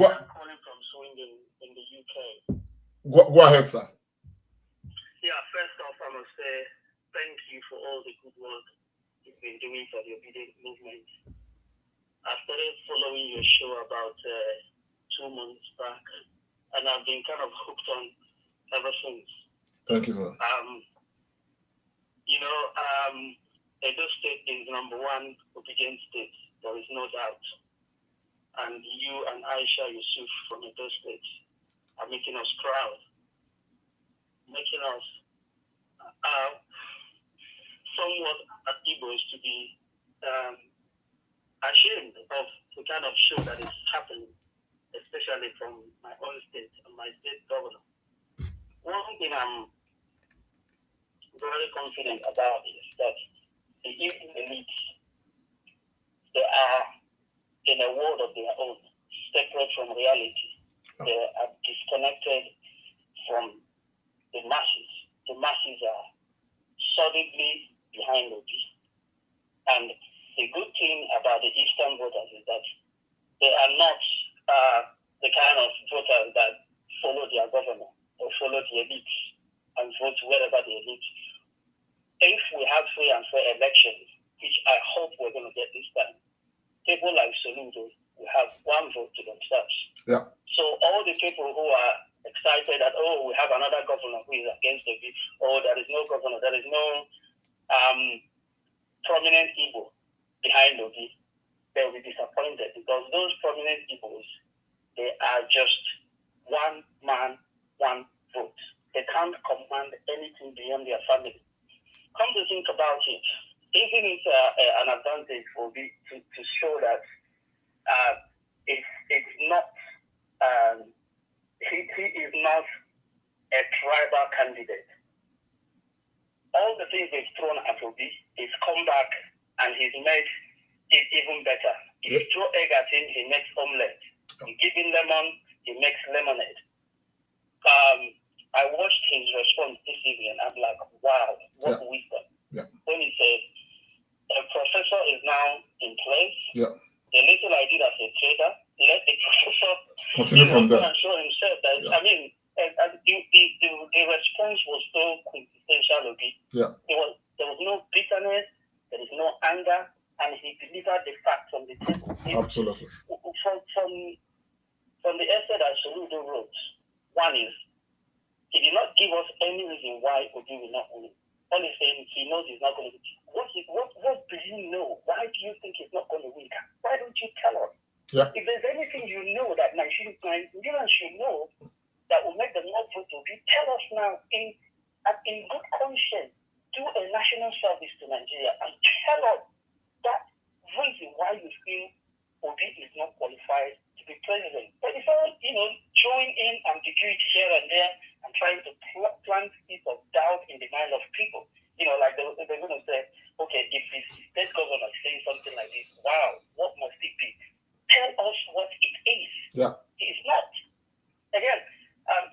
I'm calling from Swindon in the UK. Go ahead, sir. Yeah, first off, I must say thank you for all the good work you've been doing for the obedient movement. I started following your show about 2 months back, and I've been kind of hooked on ever since. Thank you, sir. Edo State is number one obedient state. There is no doubt. And you and Aisha Yusuf from Edo State are making us proud, making us somewhat Igbos to be ashamed of the kind of show that is happening, especially from my own state and my state governor. One thing I'm very confident about is that the Igbo elites, they are in a world of their own, separate from reality. They are disconnected from the masses. The masses are solidly behind Obi. And the good thing about the Eastern voters is that they are not the kind of voters that follow their governor or follow the elites and vote wherever the elite. If we have free and fair elections, which I hope we're going to get this time, people like Soludo will have one vote to themselves. Yeah. So all the people who are excited that, we have another governor who is against the bill, there is no governor, there is no prominent Igbo behind Obi, they will be disappointed, because those prominent Igbos, they are just one man, one vote. They can't command anything beyond their family. Come to think about it, even it's an advantage for Obi to show that it's not, he is not a tribal candidate. All the things they've thrown at Obi, he's come back and he's made it even better. If you throw egg at him, he makes omelette. You give him lemon, he makes lemonade. I watched his response this evening. I'm like, wow, what wisdom. When he says, a professor is now in place. The little I did as a trader, let the professor continue from there and show himself that, I mean, the response was so quintessential. There was no bitterness, there is no anger, and he delivered the facts from the table. Absolutely. From the essay that Soludo wrote, one is, he did not give us any reason why Obi will not win. All he's saying, he knows he's not going to win. What do you know? Why do you think he's not going to win? Why don't you tell us? If there's anything you know that Nigerians should know that will make them not vote Obi, tell us now in good conscience. Do a national service to Nigeria and tell us that reason why you feel Obi is not qualified to be president. But it's all, throwing in ambiguity here and there and trying to plant seeds of doubt in the mind of people. Like they're going to say, okay, if the state governor is saying something like this, wow, what must it be? Tell us what it is. It's not. Again,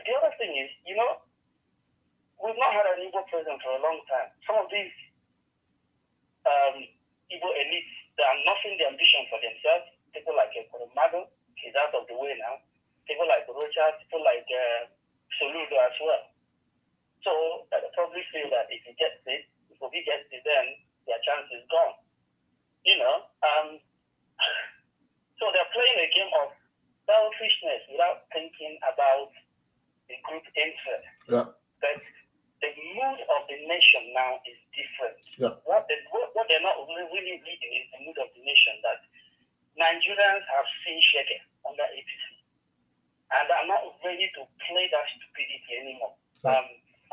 the other thing is, we've not had an Igbo president for a long time. Some of these Igbo elites, they are nothing the ambition for themselves. People like Koromado, he's out of the way now. People like Rocha, people like Soludo as well. So they probably feel that if he gets it, then their chance is gone. So they're playing a game of selfishness without thinking about the group interest. But the mood of the nation now is different. What they're not really reading is the mood of the nation, that Nigerians have seen shaking under APC and are not ready to play that stupidity anymore.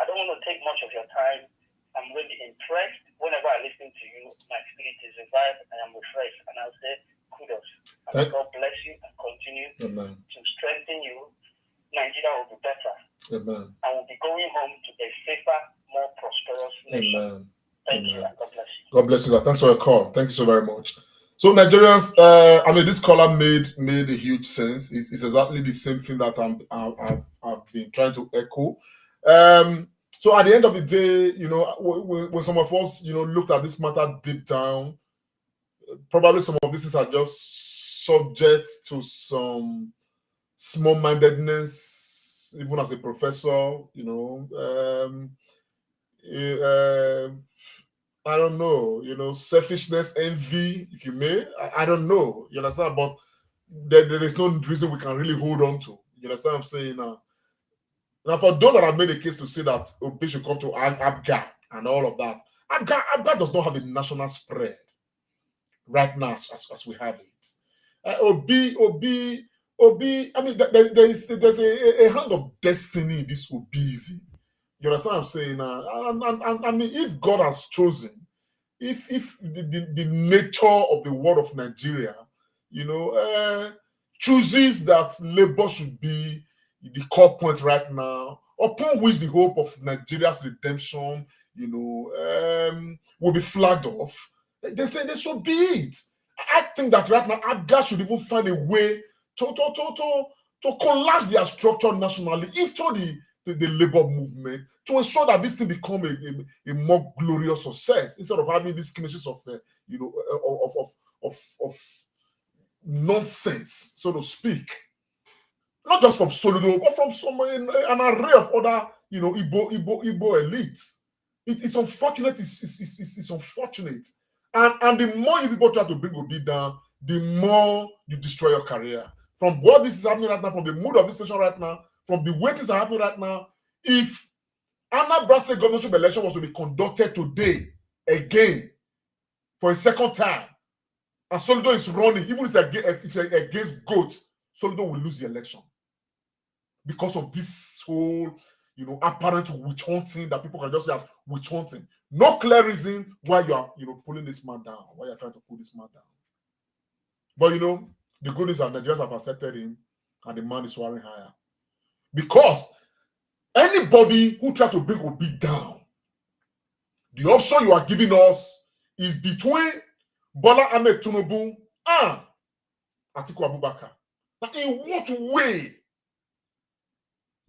I don't want to take much of your time. I'm really impressed. Whenever I listen to you, my spirit is revived and I'm refreshed. And I'll say kudos. And God bless you and continue to strengthen you. Nigeria will be better. And we'll be going home to a safer, more prosperous nation. Thank you and God bless you. God bless you. Thanks for your call. Thank you so very much. So Nigerians, this caller made a huge sense. It's exactly the same thing that I've been trying to echo. So at the end of the day, when some of us, looked at this matter deep down, probably some of these are just subject to some small-mindedness, even as a professor, I don't know, selfishness, envy, if you may. I don't know, you understand? But there is no reason we can really hold on to. You understand what I'm saying now? Now, for those that have made a case to say that Obi should come to Abga and all of that, Abga does not have a national spread right now as we have it. Obi, there's a hand of destiny in this Obiism. You understand what I'm saying? And if God has chosen, if the nature of the world of Nigeria, chooses that labor should be the core point right now, upon which the hope of Nigeria's redemption, will be flagged off, they say they should be it. I think that right now, Abga should even find a way to collapse their structure nationally into the labor movement, to ensure that this thing become a more glorious success, instead of having these connections of nonsense, so to speak. Not just from Soludo, but from an array of other, Igbo elites. It's unfortunate. It's unfortunate. And the more you people try to bring Obi down, the more you destroy your career. From what this is happening right now, from the mood of this nation right now, from the way things are happening right now, if Anambra State governorship election was to be conducted today again for a second time, and Soludo is running, even if it's against GOAT, Soludo will lose the election. Because of this whole, apparent witch hunting that people can just say as witch hunting. No clear reason why you are, pulling this man down, why you're trying to pull this man down. But, the good news is that Nigerians have accepted him and the man is soaring higher. Because Anybody who tries to bring Obi down, the option you are giving us is between Bola Ahmed Tinubu and Atiku Abubakar. Now, in what way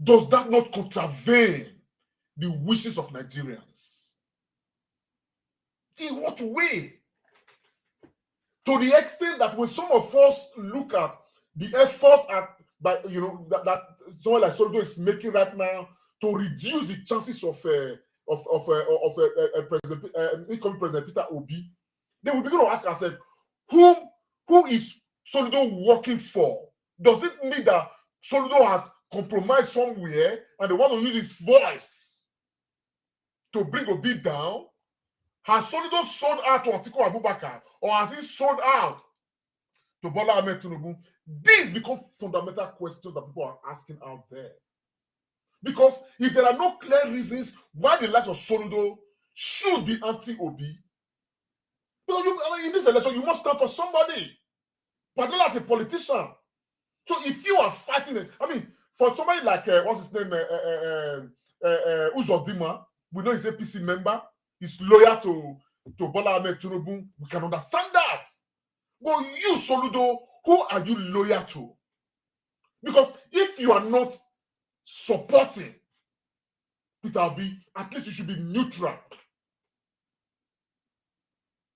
does that not contravene the wishes of Nigerians? In what way? To the extent that when some of us look at the effort that someone like Soludo is making right now to reduce the chances of incoming President Peter Obi, then we begin to ask ourselves, who is Soludo working for? Does it mean that Soludo has compromised somewhere and they want to use his voice to bring Obi down? Has Soludo sold out to Atiku Abubakar, or has he sold out to Bola Ahmed Tinubu? These become fundamental questions that people are asking out there. Because if there are no clear reasons why the likes of Soludo should be anti-Obi, in this election, you must stand for somebody, particularly as a politician. So if you are fighting it, for somebody like, what's his name, Uzodinma, we know he's a APC member, he's loyal to Bola Ahmed Tinubu, we can understand that. But you, Soludo, who are you loyal to? Because if you are not supporting Peter Obi, at least you should be neutral.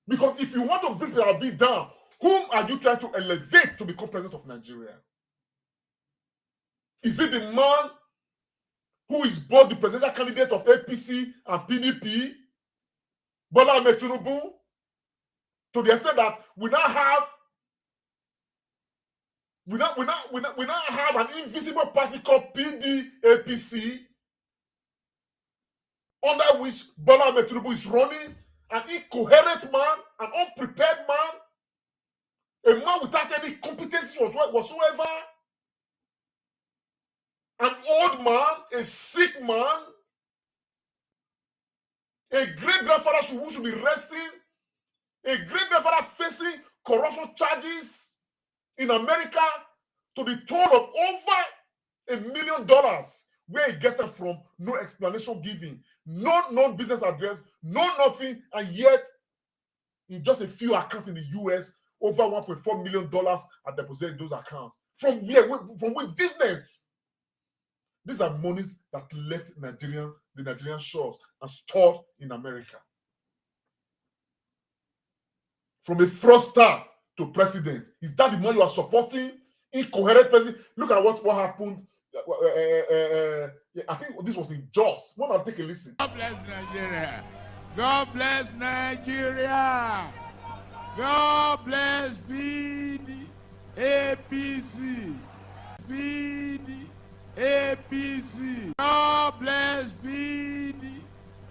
Because if you want to bring Peter Obi down, whom are you trying to elevate to become president of Nigeria? Is it the man who is both the presidential candidate of APC and PDP, Bola Ahmed Tinubu, to the extent that we now have an invisible party called PDAPC, under which Bola Ahmed Tinubu is running, an incoherent man, an unprepared man, a man without any competency whatsoever, an old man, a sick man, a great-grandfather who should be resting, a great-grandfather facing corruption charges in America to the tune of over $1 million, where he gets it from, no explanation given, no business address, no nothing, and yet in just a few accounts in the US, over $1.4 million are deposited in those accounts. From where? From which business? These are monies that left the Nigerian shores and stored in America. From a fraudster to president, is that the man you are supporting? Incoherent president. Look at what happened. I think this was in Jos. Why not take a listen? God bless Nigeria. God bless Nigeria. God bless BD, APC, BD, APC. God bless BD,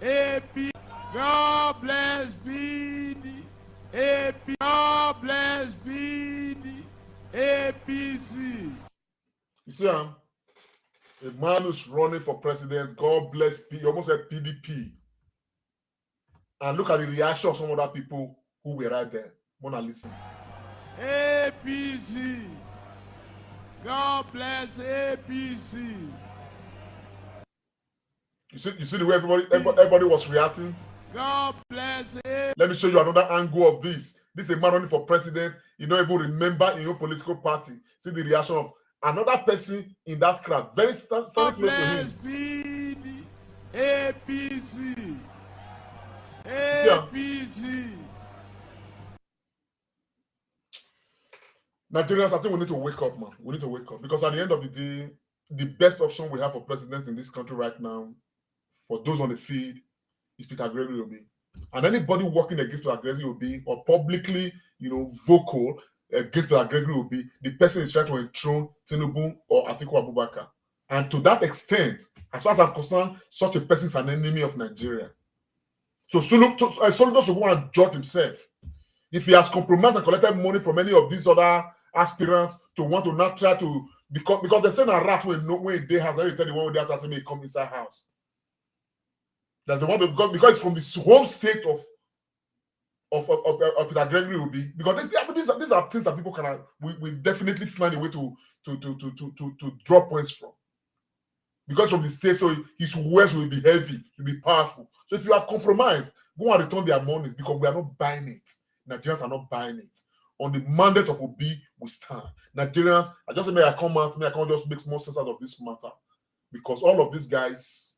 APC. God bless BD, APC. God bless BD, APC. You see, a man who's running for president, God bless P, he almost said PDP. And look at the reaction of some other people who were right there. Wanna listen? APC. God bless APC. You see the way everybody was reacting? God bless APC. Let me show you another angle of this. This is a man running for president. You don't even remember in your political party. See the reaction of another person in that crowd. Very standing close to him. BD, APC. APC. Nigerians, I think we need to wake up, man. We need to wake up. Because at the end of the day, the best option we have for president in this country right now, for those on the field, is Peter Gregory Obi. And anybody working against Peter Gregory Obi or publicly, vocal against Peter Gregory Obi, the person is trying to enthrone Tinubu or Atiku Abubakar. And to that extent, as far as I'm concerned, such a person is an enemy of Nigeria. So Soludo should go and judge himself. If he has compromised and collected money from any of these other aspirants to want to not try to, because they say a rat when they has, I tell the one who does has may come inside house. That's the one because it's from the home state of Peter Gregory Obi. Because these are things that people can we definitely find a way to draw points from. because from the state, so his words will be heavy, will be powerful. So if you have compromised, go and return their monies because we are not buying it. Nigerians are not buying it. On the mandate of Obi, we stand. Nigerians, I just say, may I come out, may I can't just make more sense out of this matter. Because all of these guys,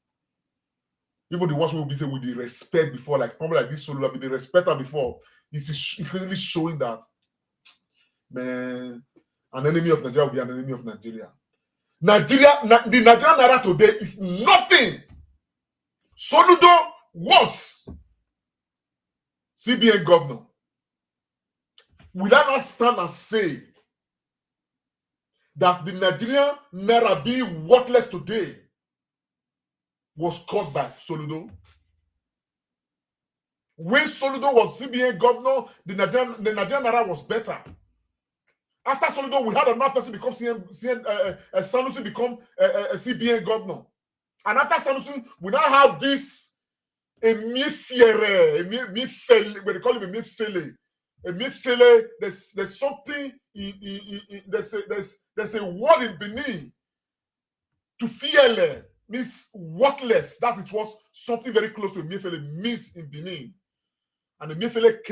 even the ones who will be saying with the respect before, like probably like this Soludo, with the respect before, it's increasingly showing that, man, an enemy of Nigeria will be an enemy of Nigeria. The Nigerian Naira today is nothing. Soludo was CBN governor. Will I not stand and say that the Nigerian Naira being worthless today was caused by Soludo? When Soludo was CBN governor, the Nigerian Naira was better. After Soludo, we had another person become Sanusi become a CBN governor. And after Sanusi, we now have this Emefiele, when they call him Emefiele, there's something, there's a word in Benin. To fiele means worthless. That it was something very close to Emefiele means in Benin. And Emefiele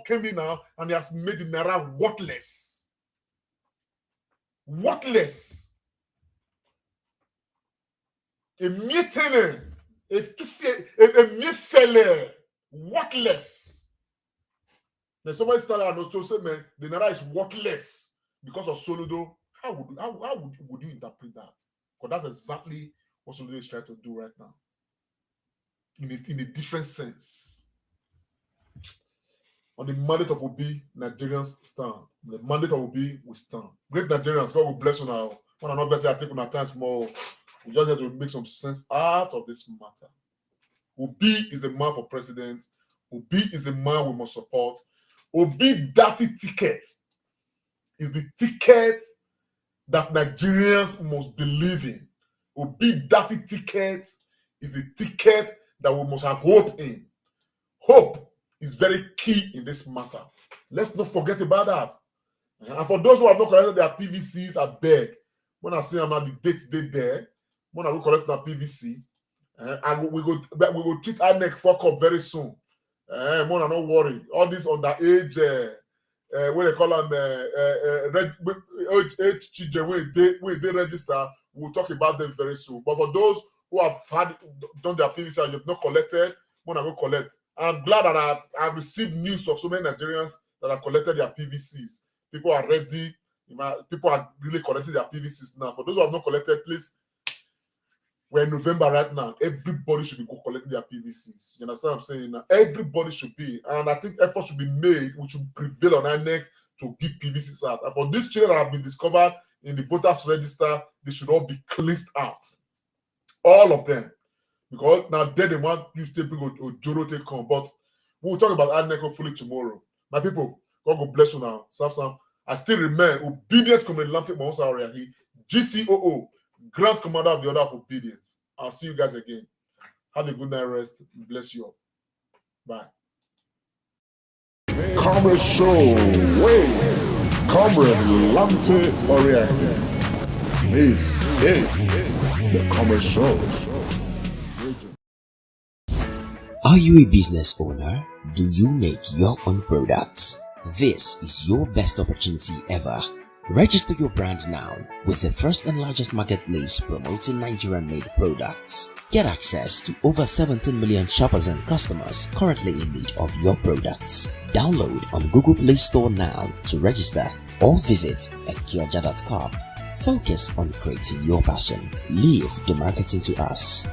came in now and he has made the Naira worthless. Worthless. Emefiele, worthless. Then somebody started and also said, man, the Naira is worthless because of Soludo. How would you interpret that? Because that's exactly what Soludo is trying to do right now. In a different sense. On the mandate of Obi, Nigerians stand. The mandate of Obi, we stand. Great Nigerians, God will bless you now. When I'm not blessed, I take on our time small. We just have to make some sense out of this matter. Obi is the man for president. Obi is the man we must support. Obi dirty ticket is the ticket that Nigerians must believe in. Obi dirty ticket is the ticket that we must have hope in. Hope is very key in this matter. Let's not forget about that. And for those who have not collected their PVCs, I beg. When I say I'm at the dates there, when I will collect our PVC, we will treat our neck fuck up very soon. Mona, not worry. All this underage, what they call them, age children, when they register, we'll talk about them very soon. But for those who have done their PVC and you've not collected, Mona will collect. I'm glad that I've received news of so many Nigerians that have collected their PVCs. People are ready. People are really collecting their PVCs now. For those who have not collected, please, we're in November right now. Everybody should be collecting their PVCs. You understand what I'm saying? Now, everybody should be. And I think effort should be made, which should prevail on our neck to give PVCs out. And for these children that have been discovered in the voters register, they should all be cleansed out. All of them. Because now they want you to bring Ojoro take come. But we'll talk about ADNEC hopefully tomorrow. My people, God will bless you now. Sam, I still remain obedient Commander Lamte Monsa area. GCOO, Grand Commander of the Order of Obedience. I'll see you guys again. Have a good night rest. Bless you all. Bye. Comrade Show, Comrade Lamte Oriaki. This is the Comrade Show. Are you a business owner? Do you make your own products? This is your best opportunity ever. Register your brand now with the first and largest marketplace promoting Nigerian-made products. Get access to over 17 million shoppers and customers currently in need of your products. Download on Google Play Store now to register or visit ekioja.com. Focus on creating your passion. Leave the marketing to us.